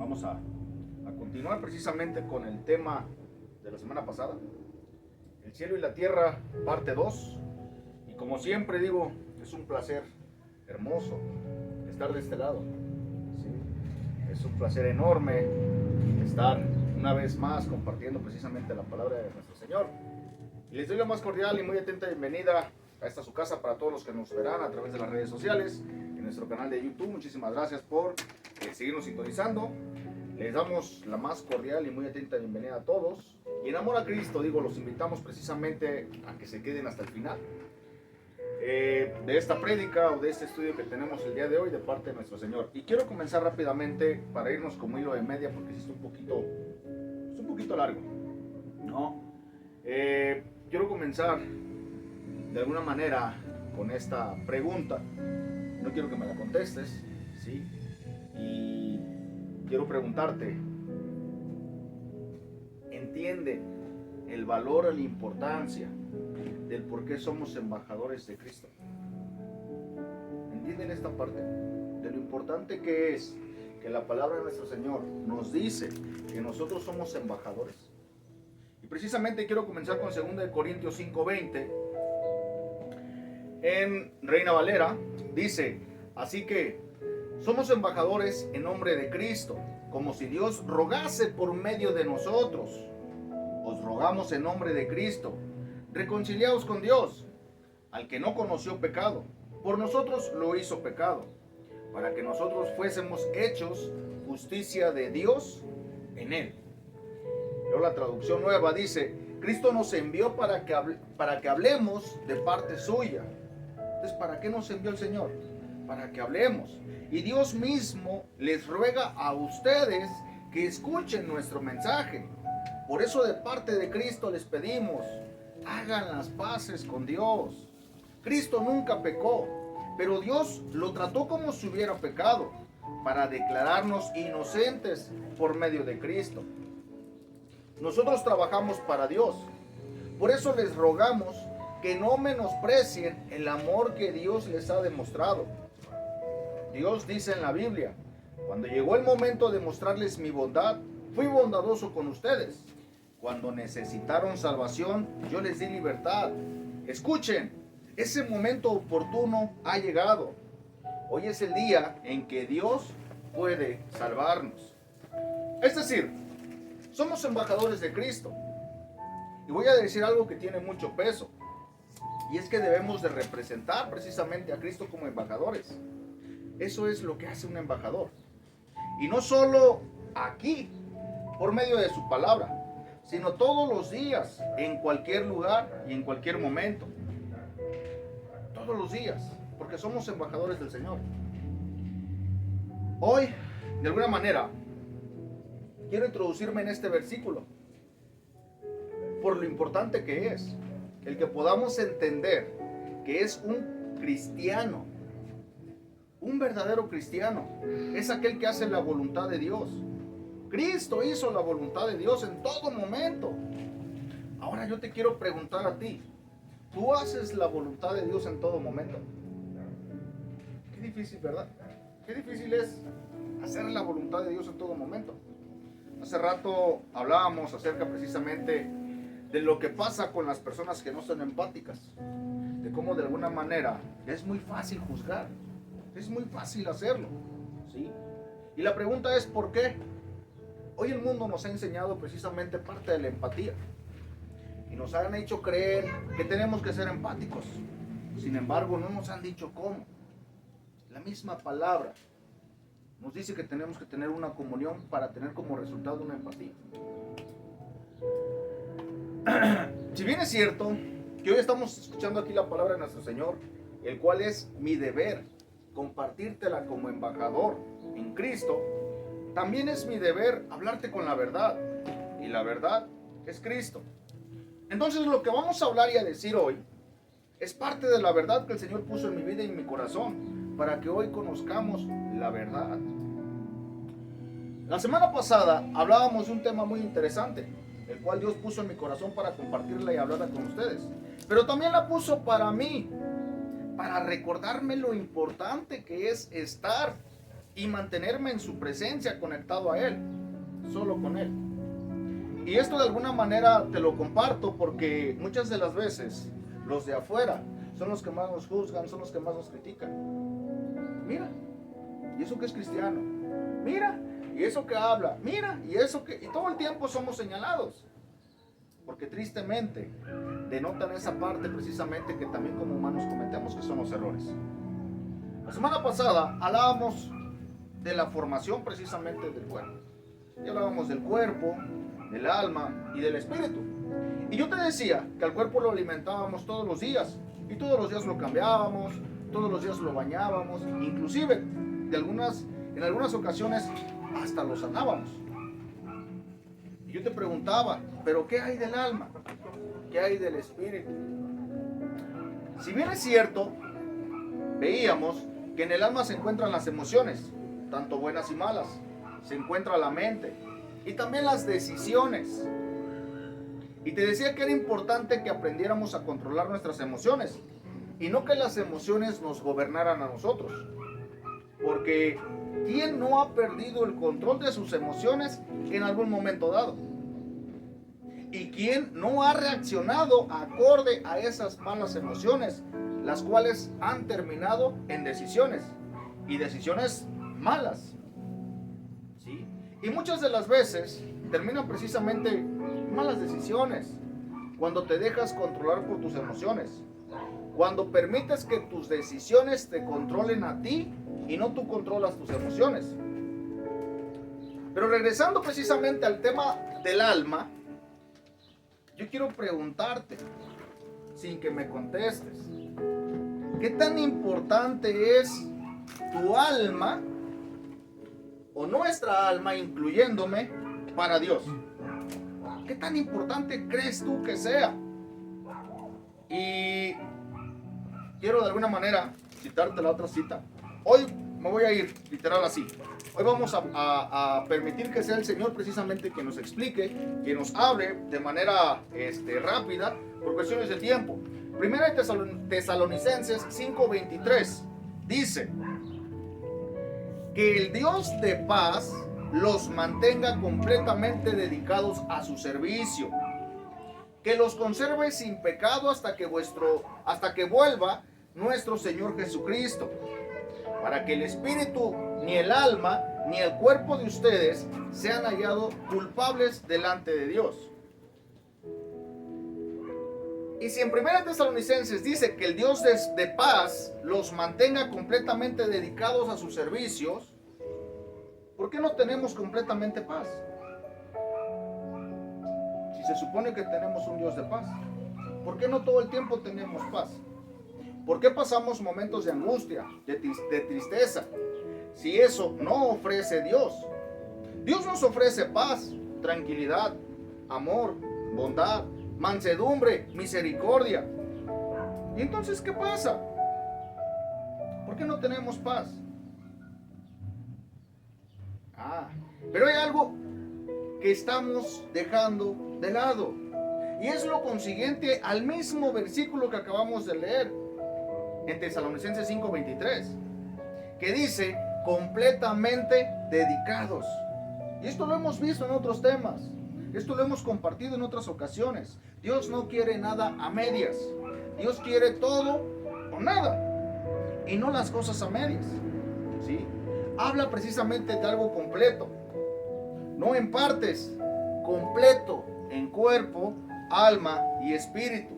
Vamos a continuar precisamente con el tema de la semana pasada, el cielo y la tierra, parte 2. Y como siempre digo, es un placer hermoso estar de este lado. ¿Sí? Es un placer enorme estar una vez más compartiendo precisamente la palabra de nuestro Señor. Y les doy la más cordial y muy atenta bienvenida a esta su casa para todos los que nos verán a través de las redes sociales, en nuestro canal de YouTube. Muchísimas gracias por seguirnos sintonizando. Les damos la más cordial y muy atenta bienvenida a todos. Y en amor a Cristo, los invitamos precisamente a que se queden hasta el final de esta prédica o de este estudio que tenemos el día de hoy de parte de nuestro Señor. Y quiero comenzar rápidamente para irnos como hilo de media, porque sí es un poquito largo, ¿no? Quiero comenzar de alguna manera con esta pregunta. No quiero que me la contestes, ¿sí? Y quiero preguntarte, ¿entiende el valor y la importancia del por qué somos embajadores de Cristo? ¿Entienden esta parte? De lo importante que es que la palabra de nuestro Señor nos dice que nosotros somos embajadores. Y precisamente quiero comenzar con 2 Corintios 5:20. En Reina Valera dice: así que somos embajadores en nombre de Cristo, como si Dios rogase por medio de nosotros. Os rogamos en nombre de Cristo, reconciliaos con Dios. Al que no conoció pecado, por nosotros lo hizo pecado, para que nosotros fuésemos hechos justicia de Dios en él. Pero la traducción nueva dice: Cristo nos envió para que hablemos de parte suya. Entonces, ¿para qué nos envió el Señor? Para que hablemos. Y Dios mismo les ruega a ustedes que escuchen nuestro mensaje. Por eso de parte de Cristo les pedimos: hagan las paces con Dios. Cristo nunca pecó, pero Dios lo trató como si hubiera pecado, para declararnos inocentes por medio de Cristo. Nosotros trabajamos para Dios. Por eso les rogamos que no menosprecien el amor que Dios les ha demostrado. Dios dice en la Biblia: cuando llegó el momento de mostrarles mi bondad, fui bondadoso con ustedes. Cuando necesitaron salvación, yo les di libertad. Escuchen, ese momento oportuno ha llegado. Hoy es el día en que Dios puede salvarnos. Es decir, somos embajadores de Cristo. Y voy a decir algo que tiene mucho peso. Y es que debemos de representar precisamente a Cristo como embajadores. Eso es lo que hace un embajador. Y no solo aquí, por medio de su palabra, sino todos los días, en cualquier lugar y en cualquier momento. Todos los días, porque somos embajadores del Señor. Hoy, de alguna manera, quiero introducirme en este versículo, por lo importante que es, el que podamos entender que es un cristiano. Un verdadero cristiano es aquel que hace la voluntad de Dios. Cristo hizo la voluntad de Dios en todo momento. Ahora yo te quiero preguntar a ti: ¿tú haces la voluntad de Dios en todo momento? Qué difícil, ¿verdad? Qué difícil es hacer la voluntad de Dios en todo momento. Hace rato hablábamos acerca precisamente de lo que pasa con las personas que no son empáticas, de cómo de alguna manera es muy fácil juzgar, es muy fácil hacerlo, ¿sí? Y la pregunta es: ¿por qué? Hoy el mundo nos ha enseñado precisamente parte de la empatía y nos han hecho creer que tenemos que ser empáticos. Sin embargo, no nos han dicho cómo. La misma palabra nos dice que tenemos que tener una comunión para tener como resultado una empatía. Si bien es cierto que hoy estamos escuchando aquí la palabra de nuestro Señor, el cual es mi deber compartírtela como embajador en Cristo, también es mi deber hablarte con la verdad, y la verdad es Cristo. Entonces lo que vamos a hablar y a decir hoy es parte de la verdad que el Señor puso en mi vida y en mi corazón, para que hoy conozcamos la verdad. La semana pasada hablábamos de un tema muy interesante, el cual Dios puso en mi corazón para compartirla y hablarla con ustedes. Pero también la puso para mí, para recordarme lo importante que es estar y mantenerme en su presencia, conectado a Él, solo con Él. Y esto de alguna manera te lo comparto porque muchas de las veces los de afuera son los que más nos juzgan, son los que más nos critican. Mira, y eso que es cristiano, mira, y eso que habla, mira, y eso que... Y todo el tiempo somos señalados. Porque tristemente denotan esa parte precisamente que también como humanos cometemos, que son los errores. La semana pasada hablábamos de la formación precisamente del cuerpo. Y hablábamos del cuerpo, del alma y del espíritu. Y yo te decía que al cuerpo lo alimentábamos todos los días. Y todos los días lo cambiábamos, todos los días lo bañábamos. Inclusive, en algunas ocasiones, hasta lo sanábamos. Y yo te preguntaba, ¿pero qué hay del alma? ¿Qué hay del espíritu? Si bien es cierto, veíamos que en el alma se encuentran las emociones, tanto buenas y malas. Se encuentra la mente y también las decisiones. Y te decía que era importante que aprendiéramos a controlar nuestras emociones y no que las emociones nos gobernaran a nosotros. Porque ¿quién no ha perdido el control de sus emociones en algún momento dado? ¿Y quién no ha reaccionado acorde a esas malas emociones, las cuales han terminado en decisiones y decisiones malas? ¿Sí? Y muchas de las veces terminan precisamente malas decisiones cuando te dejas controlar por tus emociones, cuando permites que tus decisiones te controlen a ti y no tú controlas tus emociones. Pero regresando precisamente al tema del alma, yo quiero preguntarte, sin que me contestes, ¿qué tan importante es tu alma o nuestra alma, incluyéndome, para Dios? ¿Qué tan importante crees tú que sea? Y quiero de alguna manera citarte la otra cita. Hoy me voy a ir literal así. Hoy vamos a permitir que sea el Señor precisamente que nos explique, que nos hable de manera rápida por cuestiones de tiempo. Primera de Tesalonicenses 5:23 dice que el Dios de paz los mantenga completamente dedicados a su servicio, que los conserve sin pecado hasta que vuelva nuestro Señor Jesucristo, para que el espíritu, ni el alma, ni el cuerpo de ustedes sean hallados culpables delante de Dios. Y si en 1 Tesalonicenses dice que el Dios de paz los mantenga completamente dedicados a sus servicios, ¿por qué no tenemos completamente paz? Si se supone que tenemos un Dios de paz, ¿por qué no todo el tiempo tenemos paz? ¿Por qué pasamos momentos de angustia, de tristeza? Si eso no ofrece Dios. Dios nos ofrece paz, tranquilidad, amor, bondad, mansedumbre, misericordia. ¿Y entonces qué pasa? ¿Por qué no tenemos paz? Pero hay algo que estamos dejando de lado. Y es lo consiguiente al mismo versículo que acabamos de leer en Tesalonicenses 5:23, que dice completamente dedicados. Y esto lo hemos visto en otros temas. Esto lo hemos compartido en otras ocasiones. Dios no quiere nada a medias. Dios quiere todo o nada. Y no las cosas a medias. ¿Sí? Habla precisamente de algo completo. No en partes. Completo en cuerpo, alma y espíritu.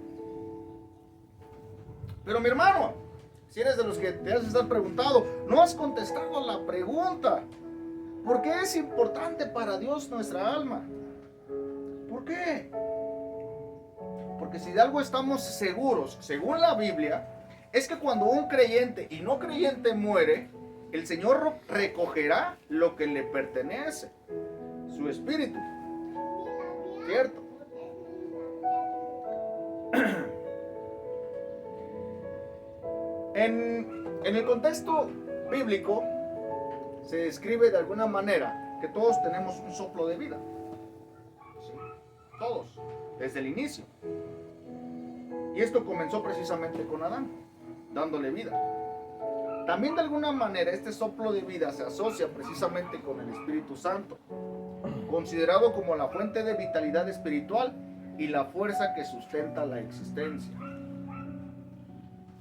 Pero mi hermano, si eres de los que te has estado preguntando, no has contestado la pregunta. ¿Por qué es importante para Dios nuestra alma? ¿Por qué? Porque si de algo estamos seguros, según la Biblia, es que cuando un creyente y no creyente muere, el Señor recogerá lo que le pertenece, su espíritu. ¿Cierto? En el contexto bíblico se describe de alguna manera que todos tenemos un soplo de vida. ¿Sí? Todos, desde el inicio. Y esto comenzó precisamente con Adán, dándole vida. También de alguna manera este soplo de vida se asocia precisamente con el Espíritu Santo, considerado como la fuente de vitalidad espiritual y la fuerza que sustenta la existencia.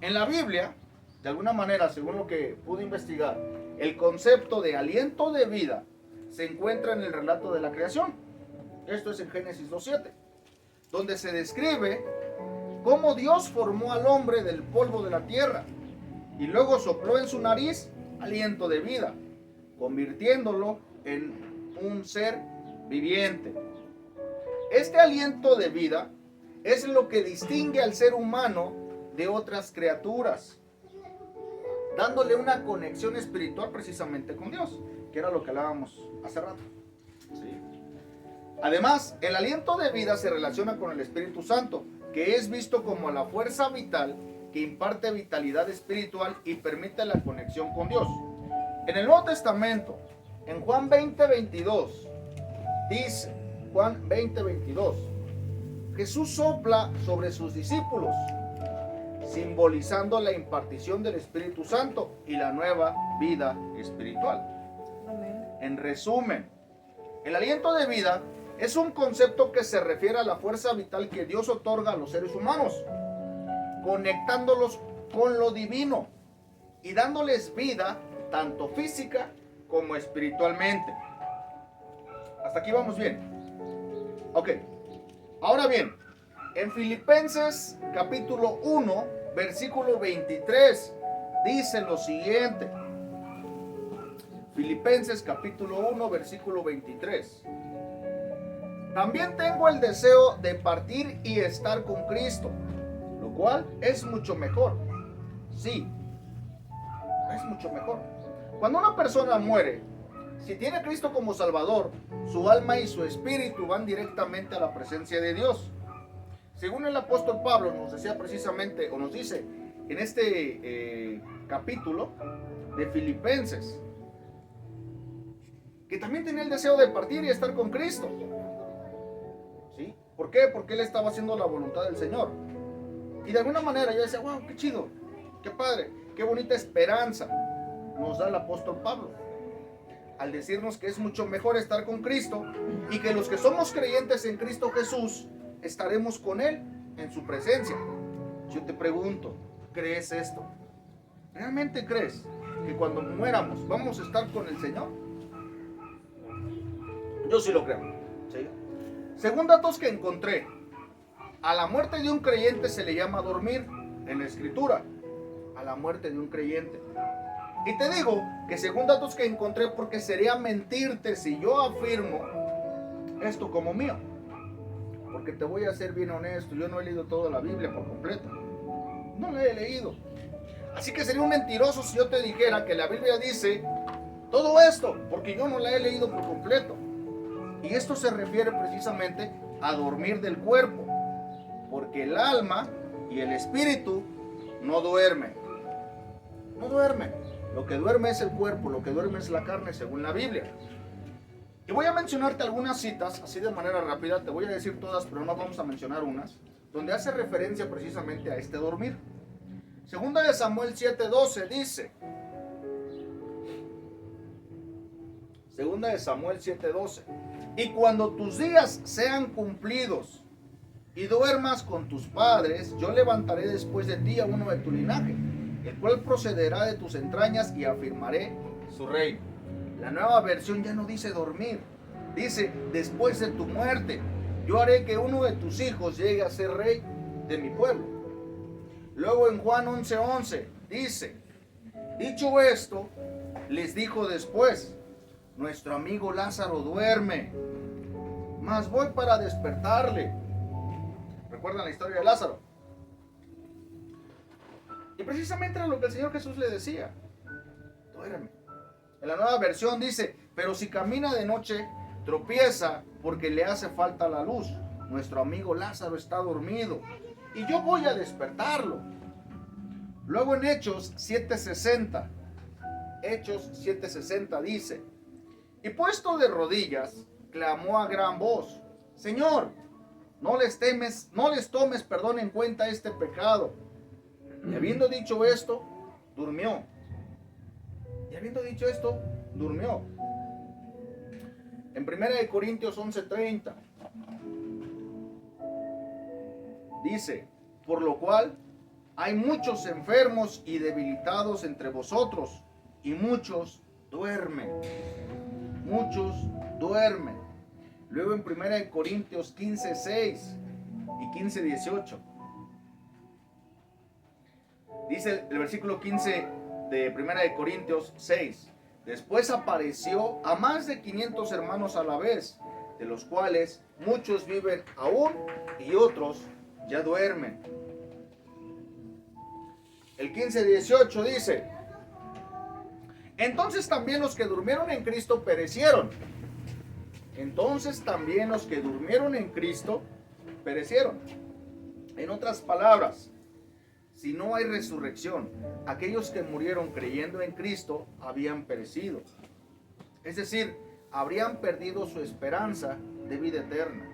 En la Biblia, de alguna manera, según lo que pude investigar, el concepto de aliento de vida se encuentra en el relato de la creación. Esto es en Génesis 2:7, donde se describe cómo Dios formó al hombre del polvo de la tierra y luego sopló en su nariz aliento de vida, convirtiéndolo en un ser viviente. Este aliento de vida es lo que distingue al ser humano de otras criaturas, dándole una conexión espiritual precisamente con Dios, que era lo que hablábamos hace rato. ¿Sí? Además, el aliento de vida se relaciona con el Espíritu Santo, que es visto como la fuerza vital que imparte vitalidad espiritual y permite la conexión con Dios. En el Nuevo Testamento, en Juan 20:22, dice, Juan 20:22, Jesús sopla sobre sus discípulos, simbolizando la impartición del Espíritu Santo y la nueva vida espiritual. Amén. En resumen, el aliento de vida es un concepto que se refiere a la fuerza vital que Dios otorga a los seres humanos, conectándolos con lo divino y dándoles vida tanto física como espiritualmente. Hasta aquí vamos bien. Ok, ahora bien, en Filipenses capítulo 1, versículo 23, dice lo siguiente. Filipenses capítulo 1, versículo 23. También tengo el deseo de partir y estar con Cristo, lo cual es mucho mejor. Sí, es mucho mejor. Cuando una persona muere, si tiene a Cristo como Salvador, su alma y su espíritu van directamente a la presencia de Dios. Según el apóstol Pablo nos decía precisamente, o nos dice en este capítulo de Filipenses, que también tenía el deseo de partir y estar con Cristo. ¿Sí? ¿Por qué? Porque él estaba haciendo la voluntad del Señor. Y de alguna manera yo decía, wow, qué chido, qué padre, qué bonita esperanza nos da el apóstol Pablo, al decirnos que es mucho mejor estar con Cristo y que los que somos creyentes en Cristo Jesús estaremos con Él en su presencia. Yo te pregunto, ¿crees esto? ¿Realmente crees que cuando muéramos vamos a estar con el Señor? Yo sí lo creo. ¿Sí? Según datos que encontré, a la muerte de un creyente se le llama dormir en la Escritura. A la muerte de un creyente. Y te digo que según datos que encontré, porque sería mentirte si yo afirmo esto como mío. Porque te voy a ser bien honesto, yo no he leído toda la Biblia por completo. No la he leído. Así que sería un mentiroso si yo te dijera que la Biblia dice todo esto, porque yo no la he leído por completo. Y esto se refiere precisamente a dormir del cuerpo, porque el alma y el espíritu no duermen. No duermen. Lo que duerme es el cuerpo, lo que duerme es la carne, según la Biblia. Y voy a mencionarte algunas citas, así de manera rápida, te voy a decir todas, pero no vamos a mencionar unas, donde hace referencia precisamente a este dormir. Segunda de Samuel 7:12 dice, Segunda de Samuel 7:12, y cuando tus días sean cumplidos y duermas con tus padres, yo levantaré después de ti a uno de tu linaje, el cual procederá de tus entrañas y afirmaré su reino. La nueva versión ya no dice dormir, dice después de tu muerte, yo haré que uno de tus hijos llegue a ser rey de mi pueblo. Luego en Juan 11:11 dice, dicho esto, les dijo después, nuestro amigo Lázaro duerme, mas voy para despertarle. ¿Recuerdan la historia de Lázaro? Y precisamente era lo que el Señor Jesús le decía, duerme. En la nueva versión dice, pero si camina de noche, tropieza porque le hace falta la luz. Nuestro amigo Lázaro está dormido y yo voy a despertarlo. Luego en Hechos 7:60, Hechos 7:60 dice, y puesto de rodillas, clamó a gran voz, Señor, no les tomes en cuenta este pecado. Y habiendo dicho esto, durmió. habiendo dicho esto, durmió. En 1 Corintios 11:30 dice: por lo cual hay muchos enfermos y debilitados entre vosotros, y muchos duermen. Muchos duermen. Luego en 1 Corintios 15:6 y 15:18 dice el versículo 15 de 1 Corintios 6: después apareció a más de 500 hermanos a la vez, de los cuales muchos viven aún y otros ya duermen. El 15:18 dice: entonces también los que durmieron en Cristo perecieron. Entonces también los que durmieron en Cristo perecieron. En otras palabras, si no hay resurrección, aquellos que murieron creyendo en Cristo habían perecido. Es decir, habrían perdido su esperanza de vida eterna.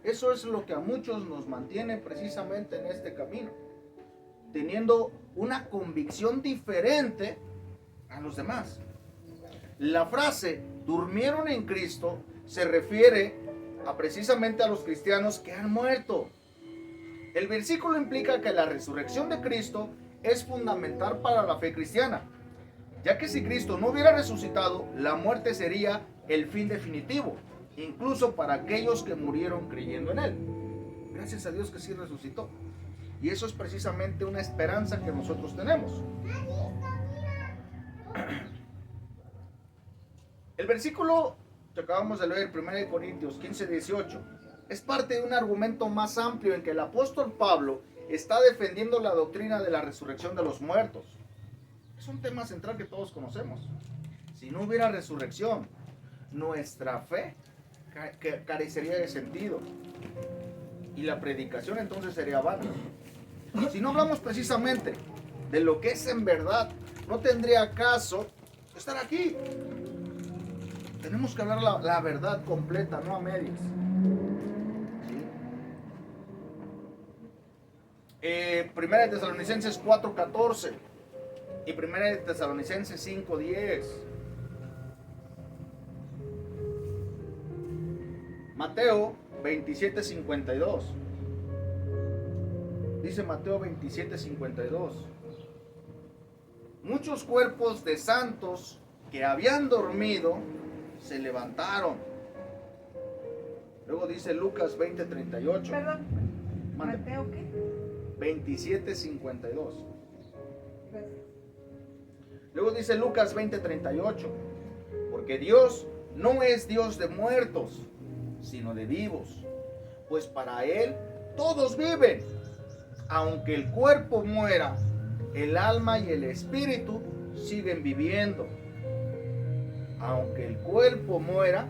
Eso es lo que a muchos nos mantiene precisamente en este camino, teniendo una convicción diferente a los demás. La frase durmieron en Cristo se refiere precisamente a los cristianos que han muerto. El versículo implica que la resurrección de Cristo es fundamental para la fe cristiana, ya que si Cristo no hubiera resucitado, la muerte sería el fin definitivo, incluso para aquellos que murieron creyendo en Él. Gracias a Dios que sí resucitó. Y eso es precisamente una esperanza que nosotros tenemos. El versículo que acabamos de leer, 1 Corintios 15:18, es parte de un argumento más amplio en que el apóstol Pablo está defendiendo la doctrina de la resurrección de los muertos. Es un tema central que todos conocemos. Si no hubiera resurrección, nuestra fe carecería de sentido y la predicación entonces sería vana. Si no hablamos precisamente de lo que es en verdad, no tendría caso estar aquí. Tenemos que hablar la verdad completa, no a medias. Primera de Tesalonicenses 4:14 y Primera de Tesalonicenses 5:10. Mateo 27:52. Dice Mateo 27:52: muchos cuerpos de santos que habían dormido se levantaron. Luego dice Lucas 20:38. Perdón, ¿Mateo qué? 27:52. Gracias. Luego dice Lucas 20:38: porque Dios no es Dios de muertos, sino de vivos, pues para Él todos viven. Aunque el cuerpo muera, el alma y el espíritu siguen viviendo. Aunque el cuerpo muera,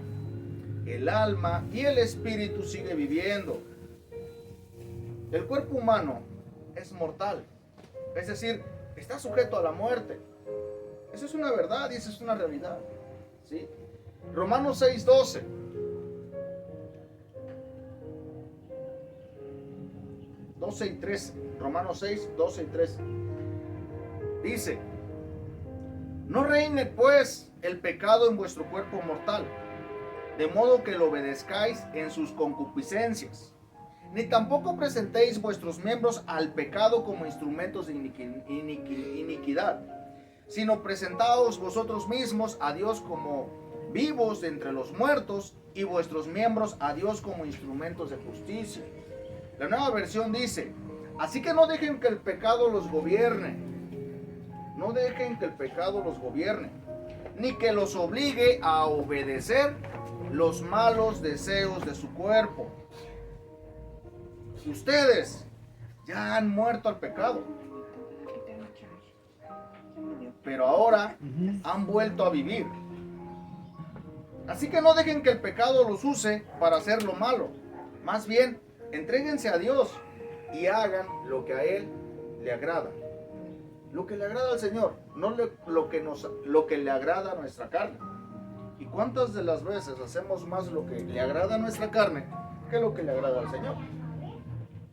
el alma y el espíritu siguen viviendo. El cuerpo humano es mortal, es decir, está sujeto a la muerte. Eso es una verdad y eso es una realidad, ¿sí? Romanos 6:12. Romanos 6, 12 y 13. Dice: no reine pues el pecado en vuestro cuerpo mortal, de modo que lo obedezcáis en sus concupiscencias, ni tampoco presentéis vuestros miembros al pecado como instrumentos de iniquidad, sino presentaos vosotros mismos a Dios como vivos de entre los muertos, y vuestros miembros a Dios como instrumentos de justicia. La Nueva Versión dice: así que no dejen que el pecado los gobierne. No dejen que el pecado los gobierne, ni que los obligue a obedecer los malos deseos de su cuerpo. Ustedes ya han muerto al pecado, pero ahora han vuelto a vivir. Así que no dejen que el pecado los use para hacer lo malo. Más bien, entréguense a Dios y hagan lo que a Él le agrada. Lo que le agrada al Señor, no lo que le agrada a nuestra carne. ¿Y cuántas de las veces hacemos más lo que le agrada a nuestra carne que lo que le agrada al Señor?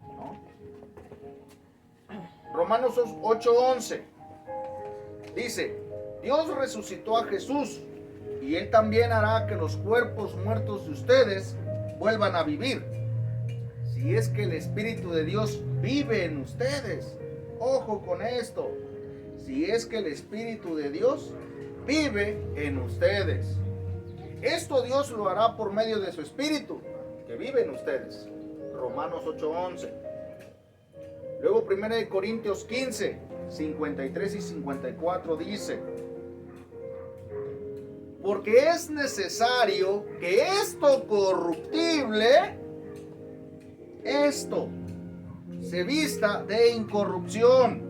¿No? Romanos 8:11 dice: Dios resucitó a Jesús y Él también hará que los cuerpos muertos de ustedes vuelvan a vivir. Si es que el Espíritu de Dios vive en ustedes. Ojo con esto. Si es que el Espíritu de Dios vive en ustedes. Esto Dios lo hará por medio de su Espíritu que vive en ustedes. Romanos 8:11. Luego 1 Corintios 15, 53 y 54 dice: porque es necesario que esto corruptible, esto, se vista de incorrupción,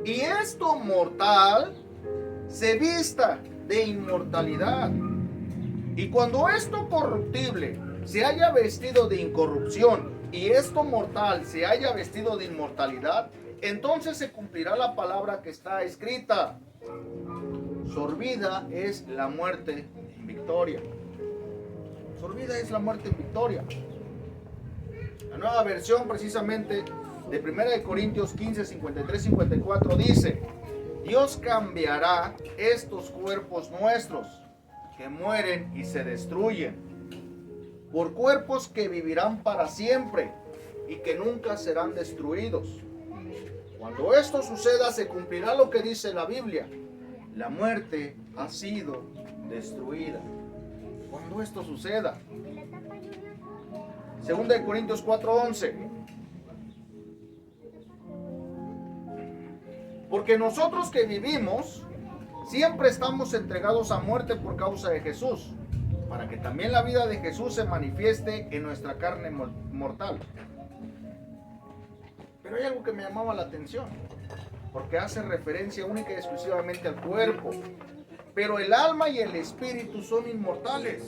y esto mortal se vista de inmortalidad. Y cuando esto corruptible se haya vestido de incorrupción y esto mortal se haya vestido de inmortalidad, entonces se cumplirá la palabra que está escrita: sorbida es la muerte en victoria. Sorbida es la muerte en victoria. La nueva versión precisamente de 1 Corintios 15, 53, 54 dice: Dios cambiará estos cuerpos nuestros que mueren y se destruyen por cuerpos que vivirán para siempre y que nunca serán destruidos. Cuando esto suceda, se cumplirá lo que dice la Biblia: la muerte ha sido destruida. Cuando esto suceda. 2 Corintios 4:11. Porque nosotros que vivimos siempre estamos entregados a muerte por causa de Jesús, para que también la vida de Jesús se manifieste en nuestra carne mortal. Pero hay algo que me llamaba la atención, porque hace referencia única y exclusivamente al cuerpo. Pero el alma y el espíritu son inmortales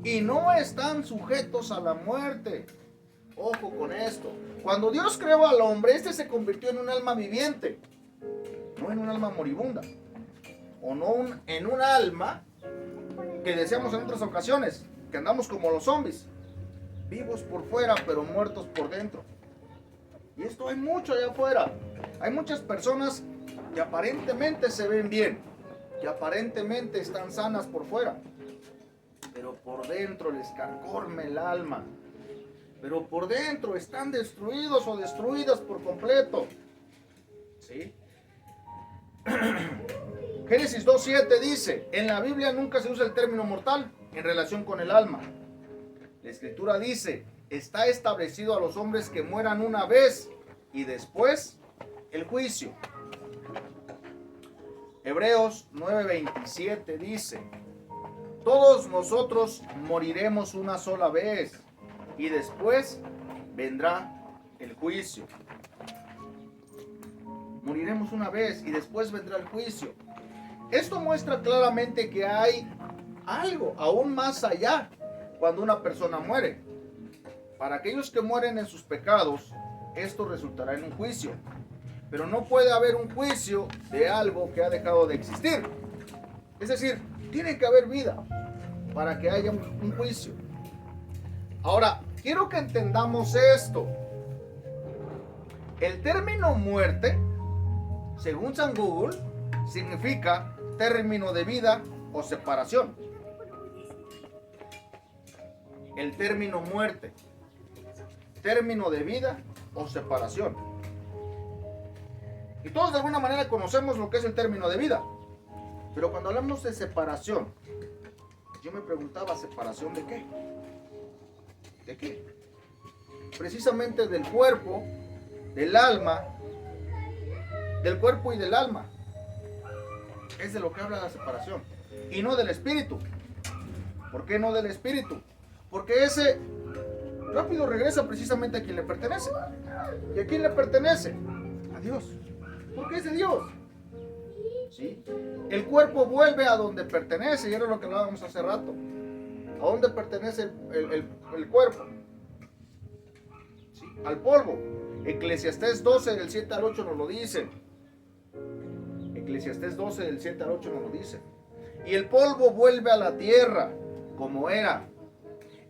y no están sujetos a la muerte. Ojo con esto. Cuando Dios creó al hombre, este se convirtió en un alma viviente, no en un alma moribunda, o no en un alma que decíamos en otras ocasiones, que andamos como los zombies, vivos por fuera pero muertos por dentro. Y esto hay mucho allá afuera. Hay muchas personas que aparentemente se ven bien, que aparentemente están sanas por fuera, pero por dentro les carcome el alma. Pero por dentro están destruidos o destruidas por completo. ¿Sí? Génesis 2:7 dice: en la Biblia nunca se usa el término mortal en relación con el alma. La Escritura dice: está establecido a los hombres que mueran una vez y después el juicio. Hebreos 9:27 dice: todos nosotros moriremos una sola vez y después vendrá el juicio. Moriremos una vez y después vendrá el juicio. Esto muestra claramente que hay algo aún más allá cuando una persona muere. Para aquellos que mueren en sus pecados, esto resultará en un juicio. Pero no puede haber un juicio de algo que ha dejado de existir. Es decir, tiene que haber vida para que haya un juicio. Ahora, quiero que entendamos esto. El término muerte, según San Google, significa término de vida o separación. El término muerte, término de vida o separación. Y todos de alguna manera conocemos lo que es el término de vida. Pero cuando hablamos de separación, yo me preguntaba, ¿separación de qué? ¿De qué? Precisamente del cuerpo, del alma, del cuerpo y del alma. Es de lo que habla la separación. Y no del espíritu. ¿Por qué no del espíritu? Porque ese rápido regresa precisamente a quien le pertenece. ¿Y a quién le pertenece? A Dios. Porque es de Dios. ¿Sí? El cuerpo vuelve a donde pertenece, y era lo que hablábamos hace rato. ¿A dónde pertenece el cuerpo? ¿Sí? Al polvo. Eclesiastés 12 del 7 al 8 nos lo dice. Eclesiastés 12 del 7 al 8 nos lo dice. Y el polvo vuelve a la tierra como era,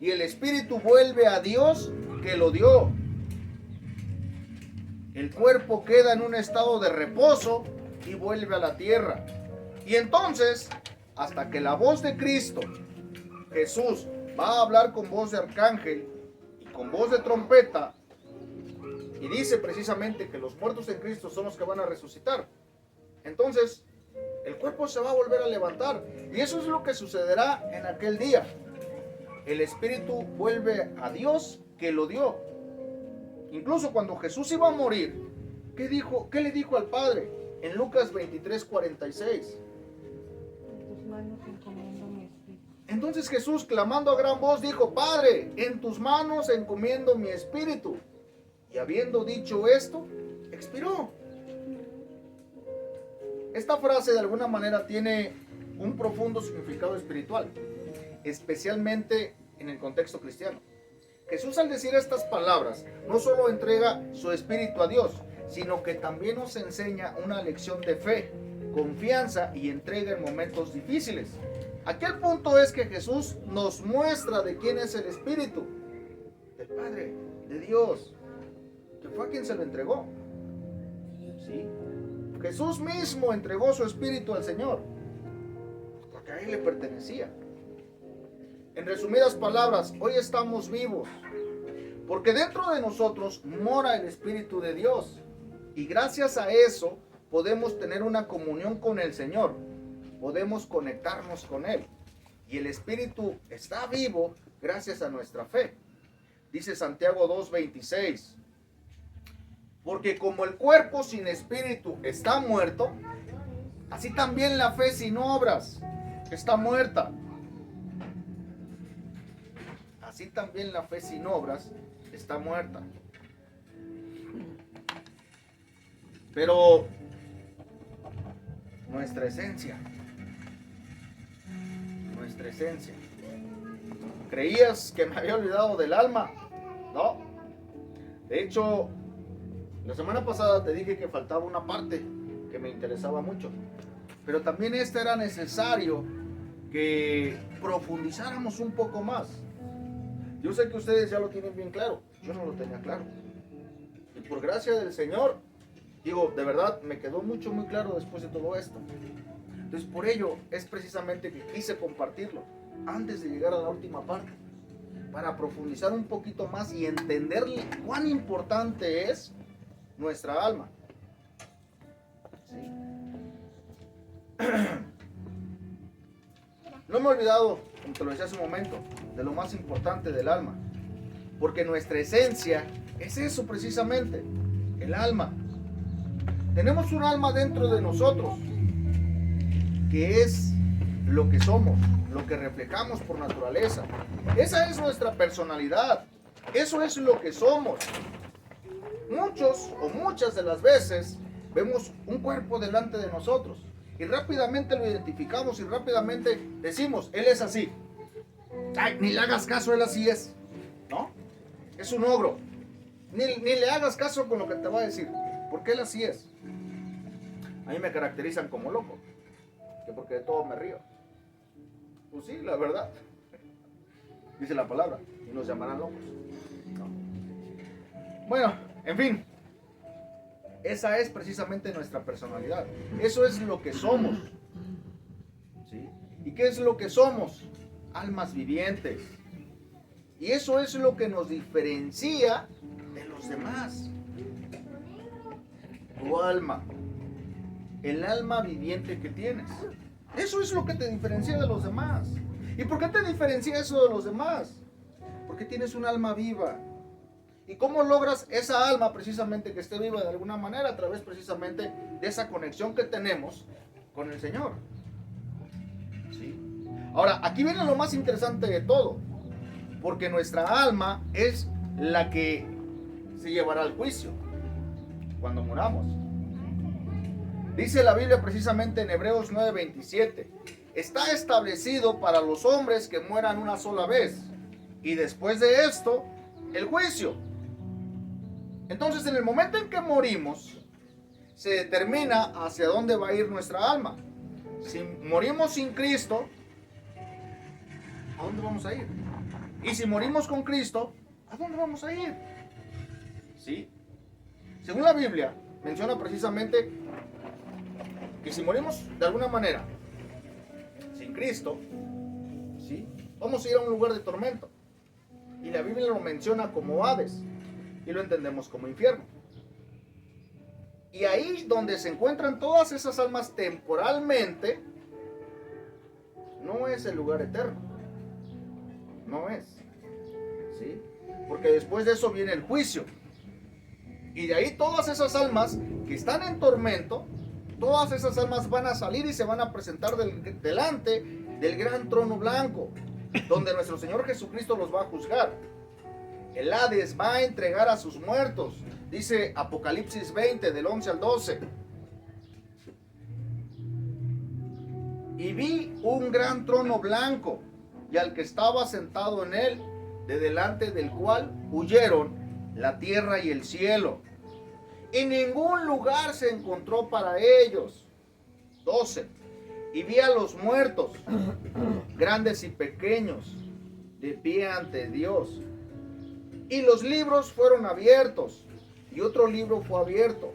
y el espíritu vuelve a Dios que lo dio. El cuerpo queda en un estado de reposo y vuelve a la tierra. Y entonces, hasta que la voz de Cristo, Jesús, va a hablar con voz de arcángel y con voz de trompeta, y dice precisamente que los muertos en Cristo son los que van a resucitar. Entonces, el cuerpo se va a volver a levantar. Y eso es lo que sucederá en aquel día. El espíritu vuelve a Dios que lo dio. Incluso cuando Jesús iba a morir, ¿qué dijo? ¿Qué le dijo al Padre? En Lucas 23:46. En tus manos encomiendo mi espíritu. Entonces Jesús, clamando a gran voz, dijo: Padre, en tus manos encomiendo mi espíritu. Y habiendo dicho esto, expiró. Esta frase de alguna manera tiene un profundo significado espiritual, especialmente en el contexto cristiano. Jesús, al decir estas palabras, no solo entrega su espíritu a Dios, sino que también nos enseña una lección de fe, confianza y entrega en momentos difíciles. Aquí el punto es que Jesús nos muestra de quién es el espíritu, del Padre, de Dios, que fue a quien se lo entregó. ¿Sí? Jesús mismo entregó su espíritu al Señor, porque a él le pertenecía. En resumidas palabras, hoy estamos vivos, porque dentro de nosotros mora el Espíritu de Dios. Y gracias a eso podemos tener una comunión con el Señor, podemos conectarnos con Él. Y el Espíritu está vivo gracias a nuestra fe. Dice Santiago 2:26. Porque como el cuerpo sin espíritu está muerto, así también la fe sin obras está muerta. Así también la fe sin obras está muerta. Pero nuestra esencia, ¿creías que me había olvidado del alma? No. De hecho, la semana pasada te dije que faltaba una parte que me interesaba mucho, pero también era necesario que profundizáramos un poco más. Yo sé que ustedes ya lo tienen bien claro, yo no lo tenía claro. Y por gracia del Señor, digo, de verdad, me quedó muy claro después de todo esto. Entonces, por ello es precisamente que quise compartirlo antes de llegar a la última parte, para profundizar un poquito más y entender cuán importante es nuestra alma. ¿Sí? No me he olvidado, como te lo decía hace un momento, de lo más importante del alma, porque nuestra esencia es eso precisamente, el alma. Tenemos un alma dentro de nosotros, que es lo que somos, lo que reflejamos por naturaleza. Esa es nuestra personalidad, eso es lo que somos. Muchos o muchas de las veces vemos un cuerpo delante de nosotros y rápidamente lo identificamos y rápidamente decimos: él es así. Ay, ni le hagas caso, él así es, ¿no? Es un ogro. Ni le hagas caso con lo que te va a decir, porque él así es. A mí me caracterizan como loco, que porque de todo me río. Pues sí, la verdad. Dice la palabra, y nos llamarán locos, ¿no? Bueno, en fin, esa es precisamente nuestra personalidad. Eso es lo que somos. ¿Sí? ¿Y qué es lo que somos? Almas vivientes. Y eso es lo que nos diferencia de los demás. Tu alma, el alma viviente que tienes, eso es lo que te diferencia de los demás. ¿Y por qué te diferencia eso de los demás? Porque tienes un alma viva. ¿Y cómo logras esa alma precisamente que esté viva de alguna manera? A través precisamente de esa conexión que tenemos con el Señor. ¿Sí? Ahora, aquí viene lo más interesante de todo, porque nuestra alma es la que se llevará al juicio cuando muramos. Dice la Biblia precisamente en Hebreos 9:27, está establecido para los hombres que mueran una sola vez, y después de esto, el juicio. Entonces, en el momento en que morimos, se determina hacia dónde va a ir nuestra alma. Si morimos sin Cristo, ¿a dónde vamos a ir? Y si morimos con Cristo, ¿a dónde vamos a ir? ¿Sí? Según la Biblia, menciona precisamente que si morimos de alguna manera Cristo, ¿sí? Vamos a ir a un lugar de tormento. Y la Biblia lo menciona como Hades. Y lo entendemos como infierno. Y ahí donde se encuentran todas esas almas temporalmente, no es el lugar eterno. No es. ¿Sí? Porque después de eso viene el juicio. Y de ahí todas esas almas que están en tormento, todas esas almas van a salir y se van a presentar delante del gran trono blanco, donde nuestro Señor Jesucristo los va a juzgar. El Hades va a entregar a sus muertos, dice Apocalipsis 20, del 11 al 12. Y vi un gran trono blanco, y al que estaba sentado en él, de delante del cual huyeron la tierra y el cielo, y ningún lugar se encontró para ellos. 12. Y vi a los muertos, grandes y pequeños, de pie ante Dios. Y los libros fueron abiertos, y otro libro fue abierto,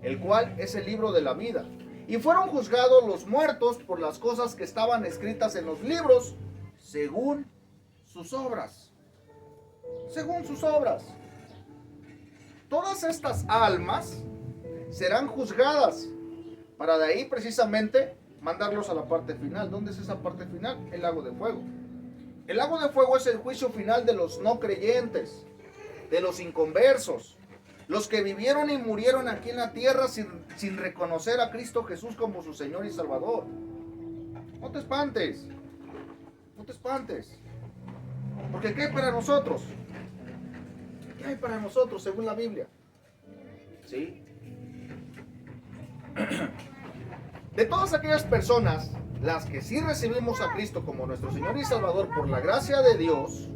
el cual es el libro de la vida. Y fueron juzgados los muertos por las cosas que estaban escritas en los libros, según sus obras. Según sus obras. Todas estas almas serán juzgadas, para de ahí precisamente mandarlos a la parte final. ¿Dónde es esa parte final? El lago de fuego. El lago de fuego es el juicio final de los no creyentes, de los inconversos, los que vivieron y murieron aquí en la tierra sin reconocer a Cristo Jesús como su Señor y Salvador. No te espantes, no te espantes, porque ¿qué hay para nosotros? ¿Qué hay para nosotros según la Biblia? ¿Sí? De todas aquellas personas, las que sí recibimos a Cristo como nuestro Señor y Salvador por la gracia de Dios,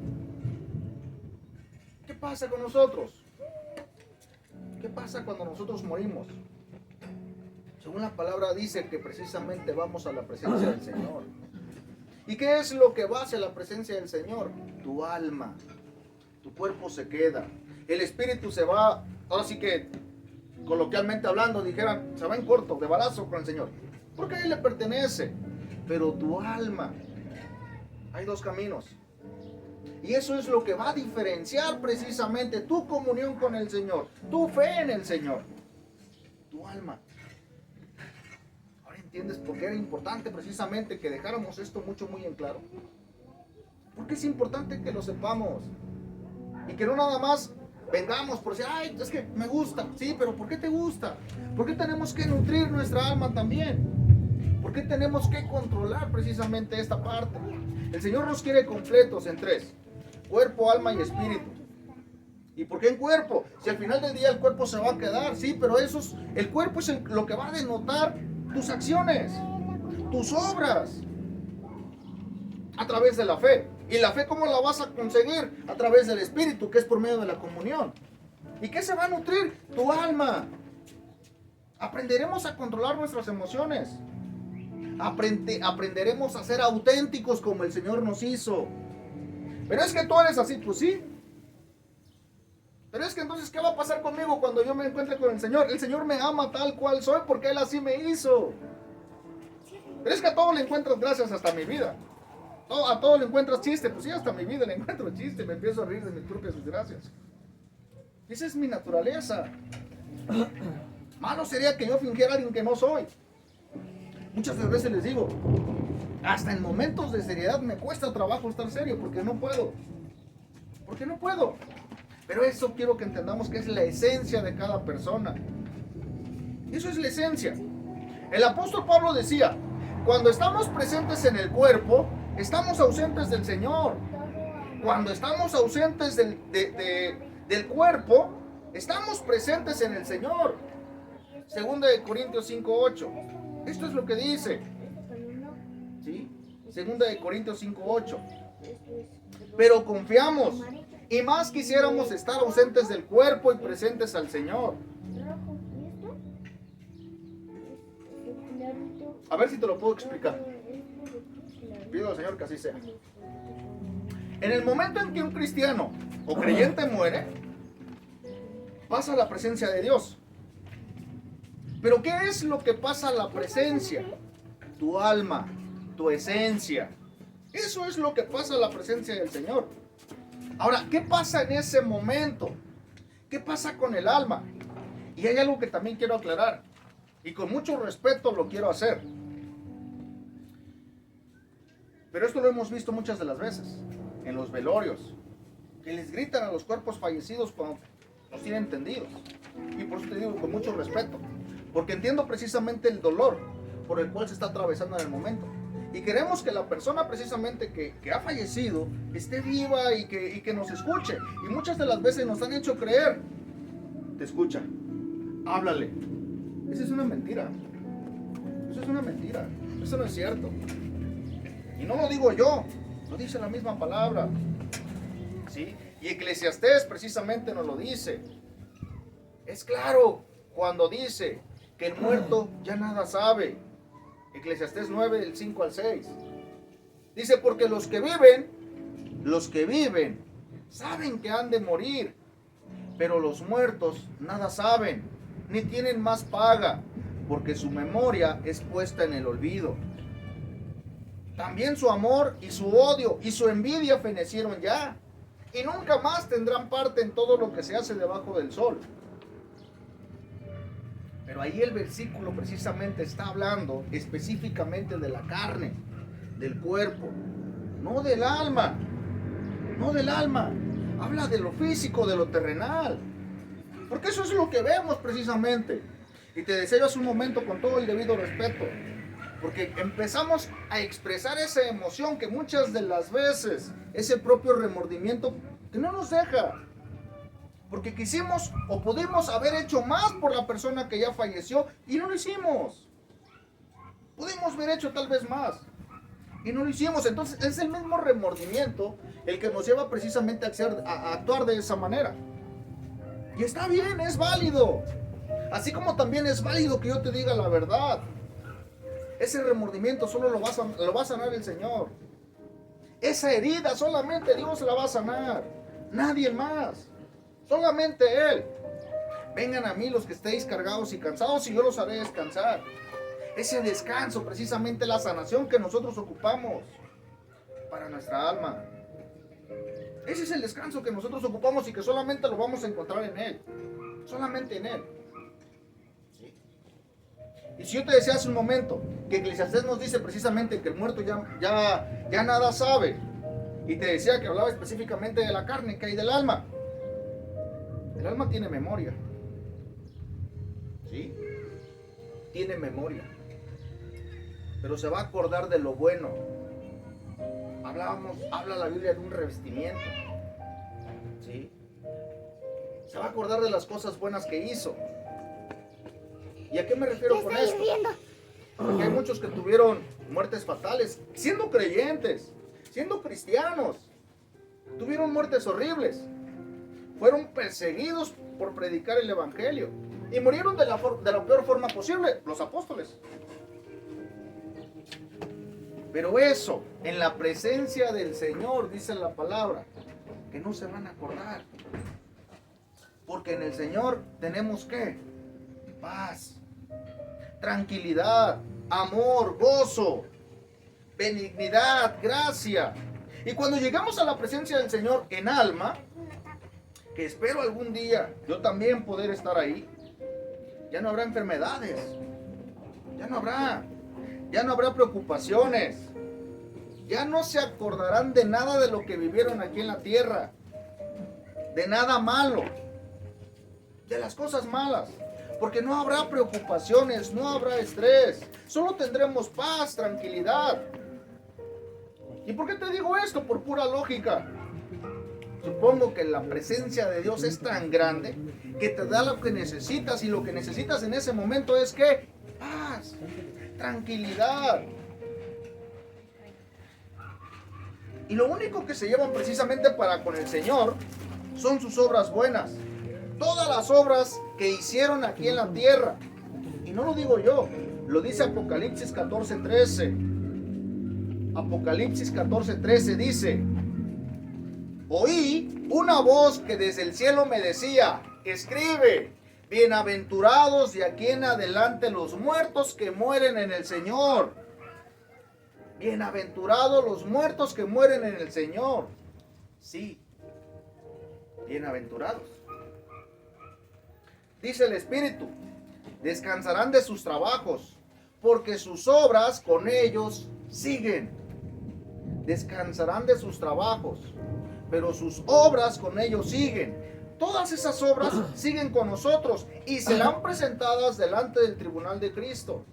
¿qué pasa con nosotros? ¿Qué pasa cuando nosotros morimos? Según la palabra dice que precisamente vamos a la presencia del Señor. ¿Y qué es lo que va hacia la presencia del Señor? Tu alma. Tu cuerpo se queda. El espíritu se va, ahora sí que, coloquialmente hablando, dijeran, se va en corto, de balazo con el Señor. Porque a Él le pertenece. Pero tu alma, hay dos caminos. Y eso es lo que va a diferenciar precisamente tu comunión con el Señor, tu fe en el Señor, tu alma. Ahora entiendes por qué era importante precisamente que dejáramos esto muy en claro. Porque es importante que lo sepamos. Y que no nada más vengamos por decir, ay, es que me gusta. Sí, pero ¿por qué te gusta? ¿Por qué tenemos que nutrir nuestra alma también? ¿Por qué tenemos que controlar precisamente esta parte? El Señor nos quiere completos en tres: cuerpo, alma y espíritu. ¿Y por qué en cuerpo? Si al final del día el cuerpo se va a quedar, sí, pero el cuerpo es lo que va a denotar tus acciones, tus obras, a través de la fe. ¿Y la fe cómo la vas a conseguir? A través del espíritu, que es por medio de la comunión. ¿Y qué se va a nutrir? Tu alma. Aprenderemos a controlar nuestras emociones. Aprenderemos a ser auténticos como el Señor nos hizo. Pero es que tú eres así, pues sí. Pero es que entonces, ¿qué va a pasar conmigo cuando yo me encuentre con el Señor? El Señor me ama tal cual soy porque Él así me hizo. Pero es que a todo le encuentras gracias, hasta mi vida. A todo le encuentras chiste, pues sí, hasta mi vida le encuentro chiste, me empiezo a reír de mis propias desgracias. Esa es mi naturaleza. Malo sería que yo fingiera a alguien que no soy. Muchas veces les digo, hasta en momentos de seriedad me cuesta trabajo estar serio porque no puedo. Porque no puedo. Pero eso quiero que entendamos que es la esencia de cada persona. Eso es la esencia. El apóstol Pablo decía, cuando estamos presentes en el cuerpo, estamos ausentes del Señor. Cuando estamos ausentes del cuerpo, estamos presentes en el Señor. Segunda de Corintios 5:8. Esto es lo que dice. ¿Sí? Segunda de Corintios 5:8. Pero confiamos y más quisiéramos estar ausentes del cuerpo y presentes al Señor. A ver si te lo puedo explicar. Pido al Señor que así sea. En el momento en que un cristiano o creyente muere, pasa a la presencia de Dios. Pero ¿qué es lo que pasa a la presencia? Tu alma, tu esencia. Eso es lo que pasa en la presencia del Señor. Ahora, ¿qué pasa en ese momento? ¿Qué pasa con el alma? Y hay algo que también quiero aclarar, y con mucho respeto lo quiero hacer. Pero esto lo hemos visto muchas de las veces, en los velorios, que les gritan a los cuerpos fallecidos cuando los tienen tendidos. Y por eso te digo con mucho respeto, porque entiendo precisamente el dolor por el cual se está atravesando en el momento. Y queremos que la persona precisamente que ha fallecido esté viva y que nos escuche. Y muchas de las veces nos han hecho creer, te escucha, háblale. Esa es una mentira. Eso es una mentira. Eso no es cierto. Y no lo digo yo, lo dice la misma palabra. ¿Sí? Y Eclesiastés precisamente nos lo dice. Es claro cuando dice que el muerto ya nada sabe. Eclesiastés 9, del 5 al 6. Dice, porque los que viven, saben que han de morir, pero los muertos nada saben, ni tienen más paga, porque su memoria es puesta en el olvido. También su amor y su odio y su envidia fenecieron ya, y nunca más tendrán parte en todo lo que se hace debajo del sol. Pero ahí el versículo precisamente está hablando específicamente de la carne, del cuerpo, no del alma, no del alma. Habla de lo físico, de lo terrenal. Porque eso es lo que vemos precisamente. Y te deseo hace un momento con todo el debido respeto. Porque empezamos a expresar esa emoción que muchas de las veces, ese propio remordimiento que no nos deja. Porque quisimos o pudimos haber hecho más por la persona que ya falleció y no lo hicimos. Pudimos haber hecho tal vez más y no lo hicimos. Entonces es el mismo remordimiento el que nos lleva precisamente a actuar de esa manera. Y está bien, es válido. Así como también es válido que yo te diga la verdad. Ese remordimiento solo lo va a sanar el Señor. Esa herida solamente Dios la va a sanar. Nadie más. Solamente Él. Vengan a mí los que estéis cargados y cansados y yo los haré descansar. Ese descanso, precisamente la sanación que nosotros ocupamos para nuestra alma. Ese es el descanso que nosotros ocupamos y que solamente lo vamos a encontrar en Él. Solamente en Él. ¿Sí? Y si yo te decía hace un momento que Eclesiastés nos dice precisamente que el muerto ya nada sabe. Y te decía que hablaba específicamente de la carne que hay del alma. El alma tiene memoria. ¿Sí? Tiene memoria. Pero se va a acordar de lo bueno. Habla la Biblia de un revestimiento. ¿Sí? Se va a acordar de las cosas buenas que hizo. ¿Y a qué me refiero con esto? Porque hay muchos que tuvieron muertes fatales, siendo creyentes, siendo cristianos. Tuvieron muertes horribles. Fueron perseguidos por predicar el evangelio y murieron de la peor forma posible, los apóstoles. Pero eso, en la presencia del Señor, dice la palabra, que no se van a acordar. Porque en el Señor tenemos ¿qué? Paz, tranquilidad, amor, gozo, benignidad, gracia. Y cuando llegamos a la presencia del Señor en alma, que espero algún día yo también poder estar ahí, ya no habrá enfermedades, ya no habrá preocupaciones, ya no se acordarán de nada de lo que vivieron aquí en la tierra, de nada malo, de las cosas malas, porque no habrá preocupaciones, no habrá estrés, solo tendremos paz, tranquilidad. ¿Y por qué te digo esto? Por pura lógica. Supongo que la presencia de Dios es tan grande que te da lo que necesitas, y lo que necesitas en ese momento es ¿qué? Paz, tranquilidad. Y lo único que se llevan precisamente para con el Señor son sus obras buenas. Todas las obras que hicieron aquí en la tierra. Y no lo digo yo, lo dice Apocalipsis 14:13. Apocalipsis 14:13 dice: oí una voz que desde el cielo me decía, escribe, bienaventurados de aquí en adelante los muertos que mueren en el Señor. Bienaventurados los muertos que mueren en el Señor. Sí, bienaventurados. Dice el Espíritu, descansarán de sus trabajos, porque sus obras con ellos siguen. Descansarán de sus trabajos, pero sus obras con ellos siguen. Todas esas obras siguen con nosotros y serán presentadas delante del tribunal de Cristo.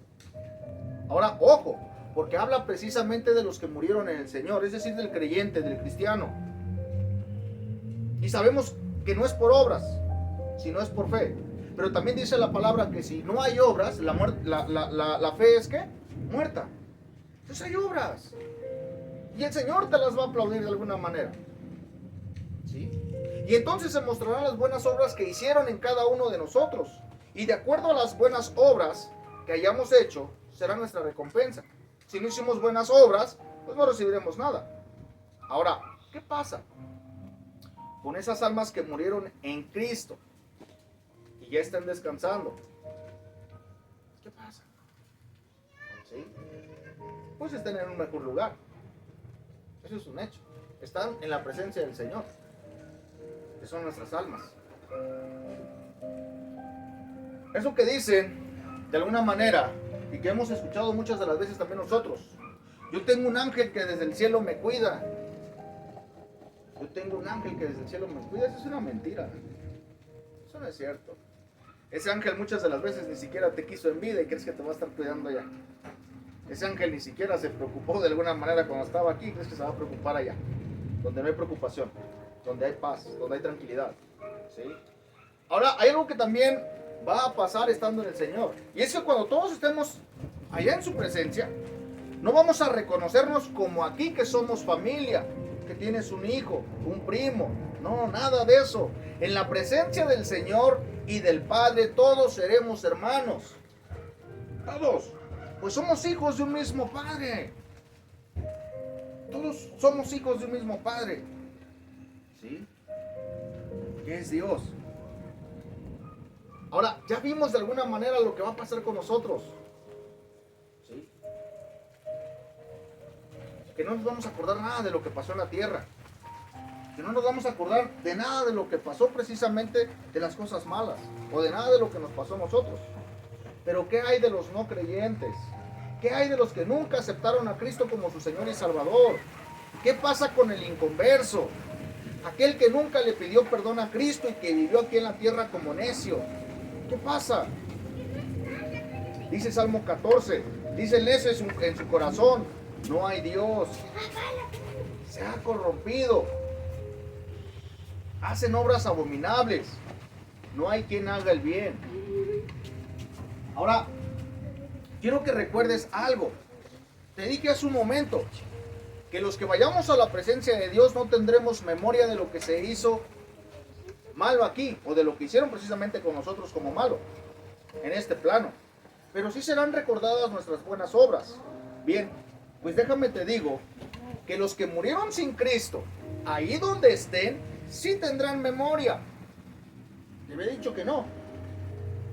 Ahora, ojo, porque habla precisamente de los que murieron en el Señor, es decir, del creyente, del cristiano. Y sabemos que no es por obras, sino es por fe. Pero también dice la palabra que si no hay obras, la fe es ¿qué? Muerta. Entonces hay obras. Y el Señor te las va a aplaudir de alguna manera. ¿Sí? Y entonces se mostrarán las buenas obras que hicieron en cada uno de nosotros. Y de acuerdo a las buenas obras que hayamos hecho, será nuestra recompensa. Si no hicimos buenas obras, pues no recibiremos nada. Ahora, ¿qué pasa con esas almas que murieron en Cristo y ya están descansando? ¿Qué pasa? ¿Sí? Pues están en un mejor lugar. Eso es un hecho. Están en la presencia del Señor, que son nuestras almas. Eso que dicen, de alguna manera, y que hemos escuchado muchas de las veces también nosotros: yo tengo un ángel que desde el cielo me cuida. Yo tengo un ángel que desde el cielo me cuida. Eso es una mentira. Eso no es cierto. Ese ángel muchas de las veces ni siquiera te quiso en vida y crees que te va a estar cuidando allá. Ese ángel ni siquiera se preocupó de alguna manera cuando estaba aquí. ¿Crees que se va a preocupar allá? Donde no hay preocupación, donde hay paz, donde hay tranquilidad. ¿Sí? Ahora, hay algo que también va a pasar estando en el Señor. Y es que cuando todos estemos allá en su presencia, no vamos a reconocernos como aquí que somos familia, que tienes un hijo, un primo. No, nada de eso. En la presencia del Señor y del Padre todos seremos hermanos. Todos. Pues somos hijos de un mismo Padre. Todos somos hijos de un mismo Padre. ¿Sí? Que es Dios. Ahora, ya vimos de alguna manera lo que va a pasar con nosotros. ¿Sí? Que no nos vamos a acordar nada de lo que pasó en la tierra. Que no nos vamos a acordar de nada de lo que pasó precisamente de las cosas malas. O de nada de lo que nos pasó a nosotros. Pero ¿qué hay de los no creyentes? ¿Qué hay de los que nunca aceptaron a Cristo como su Señor y Salvador? ¿Qué pasa con el inconverso? Aquel que nunca le pidió perdón a Cristo y que vivió aquí en la tierra como necio. ¿Qué pasa? Dice Salmo 14, dice el necio en su corazón: no hay Dios. Se ha corrompido. Hacen obras abominables. No hay quien haga el bien. Ahora, quiero que recuerdes algo. Te dije hace un momento que los que vayamos a la presencia de Dios no tendremos memoria de lo que se hizo malo aquí, o de lo que hicieron precisamente con nosotros como malo en este plano, pero sí serán recordadas nuestras buenas obras. Bien, pues déjame te digo que los que murieron sin Cristo, ahí donde estén, sí tendrán memoria. Te había dicho que no.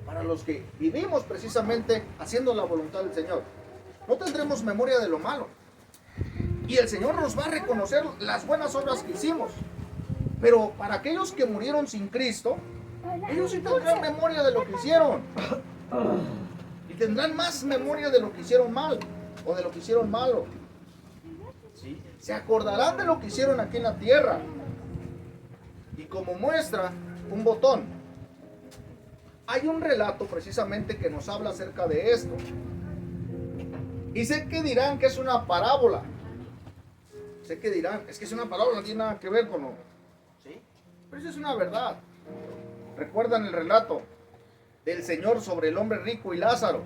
Para los que vivimos precisamente haciendo la voluntad del Señor, no tendremos memoria de lo malo, y el Señor nos va a reconocer las buenas obras que hicimos. Pero para aquellos que murieron sin Cristo, ellos sí tendrán memoria de lo que hicieron. Y tendrán más memoria de lo que hicieron mal, o de lo que hicieron malo. ¿Sí? Se acordarán de lo que hicieron aquí en la tierra. Y como muestra un botón, hay un relato precisamente que nos habla acerca de esto. Y sé que dirán que es una parábola. Sé que dirán, es que es una parábola, no tiene nada que ver con lo... ¿Sí? Pero eso es una verdad. ¿Recuerdan el relato del Señor sobre el hombre rico y Lázaro?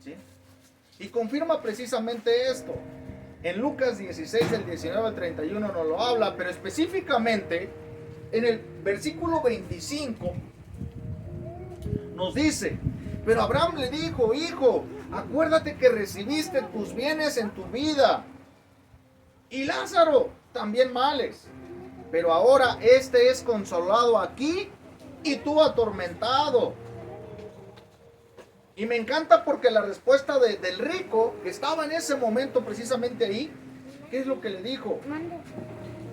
¿Sí? Y confirma precisamente esto. En Lucas 16, del 19 al 31 nos lo habla, pero específicamente en el versículo 25 nos dice: pero Abraham le dijo: hijo, acuérdate que recibiste tus bienes en tu vida, y Lázaro también males, pero ahora este es consolado aquí y tú atormentado. Y me encanta porque la respuesta del rico, que estaba en ese momento precisamente ahí, ¿qué es lo que le dijo?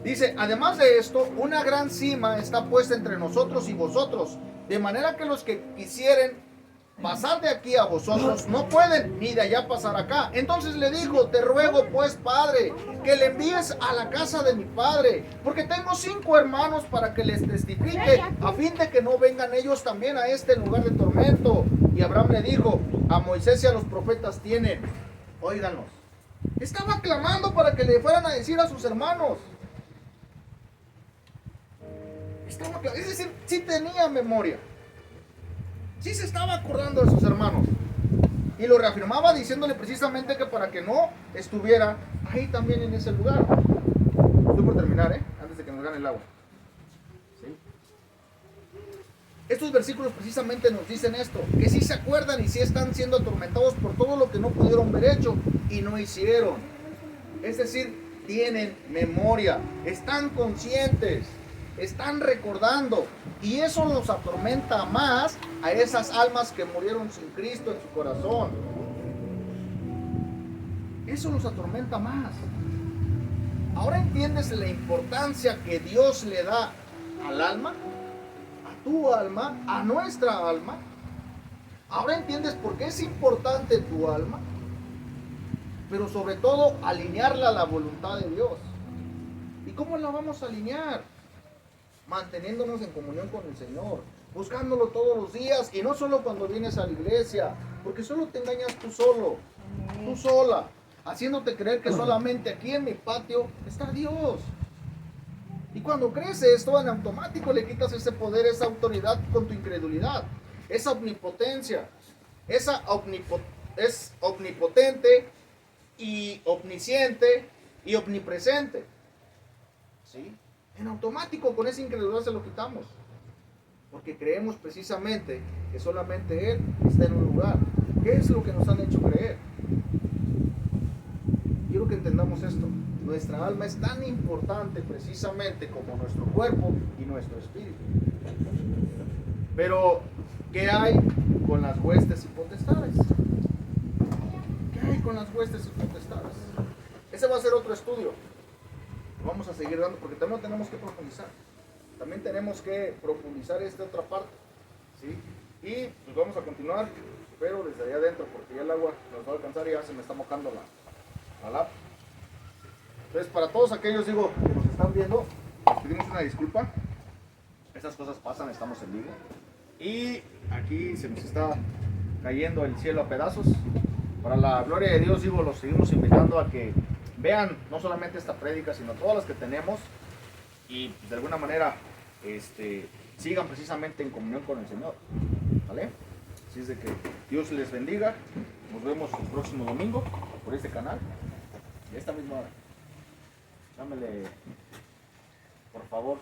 Dice, además de esto, una gran cima está puesta entre nosotros y vosotros, de manera que los que quisieren pasar de aquí a vosotros no pueden, ni de allá pasar acá. Entonces le dijo, te ruego pues, padre, que le envíes a la casa de mi padre, porque tengo 5 hermanos para que les testifique, a fin de que no vengan ellos también a este lugar de tormento. Y Abraham le dijo, a Moisés y a los profetas tienen, óiganos. Estaba clamando para que le fueran a decir a sus hermanos. Es decir, sí tenía memoria. Sí se estaba acordando de sus hermanos. Y lo reafirmaba diciéndole precisamente que para que no estuviera ahí también en ese lugar. Estoy por terminar, antes de que nos gane el agua. ¿Sí? Estos versículos precisamente nos dicen esto, que sí se acuerdan y sí están siendo atormentados por todo lo que no pudieron ver hecho y no hicieron. Es decir, tienen memoria, están conscientes, están recordando, y eso los atormenta más a esas almas que murieron sin Cristo en su corazón. Eso los atormenta más. Ahora entiendes la importancia que Dios le da al alma, a tu alma, a nuestra alma. Ahora entiendes por qué es importante tu alma, pero sobre todo alinearla a la voluntad de Dios. ¿Y cómo la vamos a alinear? Manteniéndonos en comunión con el Señor, buscándolo todos los días, y no solo cuando vienes a la iglesia, porque solo te engañas tú solo, tú sola, haciéndote creer que solamente aquí en mi patio está Dios. Y cuando crees esto, en automático le quitas ese poder, esa autoridad con tu incredulidad, esa omnipotencia, es omnipotente y omnisciente y omnipresente. ¿Sí? En automático con esa incredulidad se lo quitamos, porque creemos precisamente que solamente Él está en un lugar. ¿Qué es lo que nos han hecho creer? Quiero que entendamos esto. Nuestra alma es tan importante precisamente como nuestro cuerpo y nuestro espíritu. Pero, ¿qué hay con las huestes y potestades? ¿Qué hay con las huestes y potestades? Ese va a ser otro estudio. Vamos a seguir dando, porque también tenemos que profundizar. También tenemos que profundizar esta otra parte, ¿sí? Y pues vamos a continuar, pero desde allá adentro, porque ya el agua nos va a alcanzar y ya se me está mojando la lap. Entonces, para todos aquellos, que nos están viendo, les pedimos una disculpa. Estas cosas pasan, estamos en vivo. Y aquí se nos está cayendo el cielo a pedazos. Para la gloria de Dios, los seguimos invitando a que vean no solamente esta prédica, sino todas las que tenemos, y de alguna manera sigan precisamente en comunión con el Señor, ¿vale? Así es de que Dios les bendiga. Nos vemos el próximo domingo por este canal y a esta misma hora. Dámele, por favor.